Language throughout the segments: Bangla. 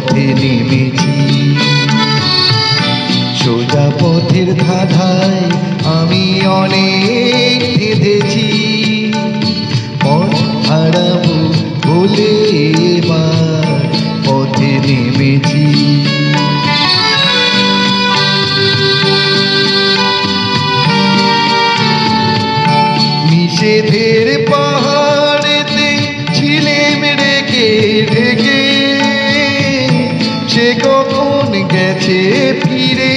পথে নেমেছি। সোজা পথের ধাঁধায় আমি অনেক কেঁদেছি। পথ হারাবো বলে এবার পথে নেমেছি। নিষেধের পাহাড়েতে ছিলেম রেখে ঢেকে, সে কখন গেছে ফিরে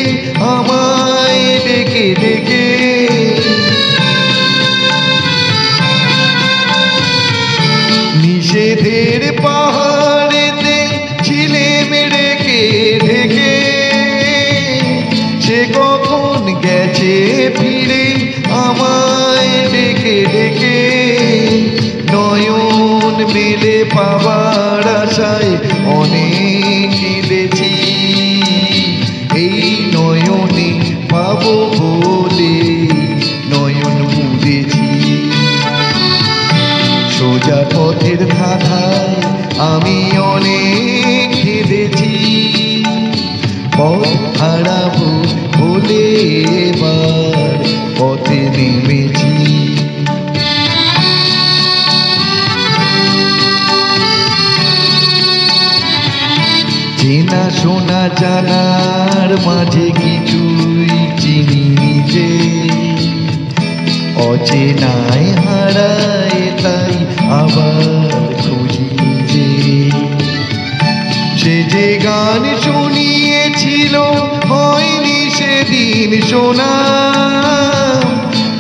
আমায় ডেকে ডেকে। নিষেধের পাহাড়েতে ছিলেম রেখে ঢেকে, সে কখন গেছে ফিরে আমায় ডেকে ডেকে। নয়ন মেলে পাবার আশায় অনেক কেঁদেছি। এই নয়নে পাবো বলে নয়ন মুদেছি। সোজা পথের ধাঁধায় আমি অনেক কেঁদেছি। পথ হারাবো বলে এবার পথে নেমেছি। চেনা শোনা জানার মাঝে কিছুই চিনি যে, অচেনায় হারায় তাই আবার খুঁজি যে। সে যে গান শুনিয়েছিল হয়নি সেদিন শোনা,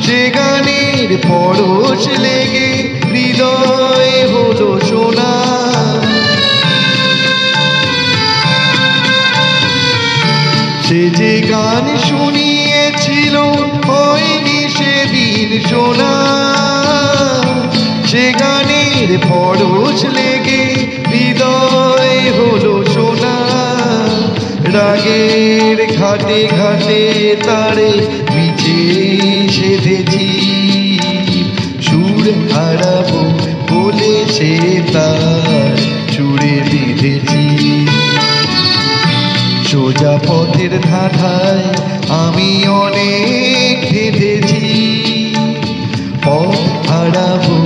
সে গানের পরশ লেগে হৃদয় হলো সোনা। সে যে গান শুনিয়েছিল হয়নি সেদিন শোনা, সে গানের পরশ লেগে হৃদয় হলো সোনা। রাগের ঘাটে ঘাটে তারে পিছে সেধেছি, সুর হারাবো বলে সে তার সুরে বেঁধেছি। সোজা পথের ধাঁধায় আমি অনেক কেঁদেছি। পথ হারাবো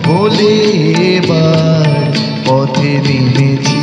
বলে এবার পথে নেমেছি।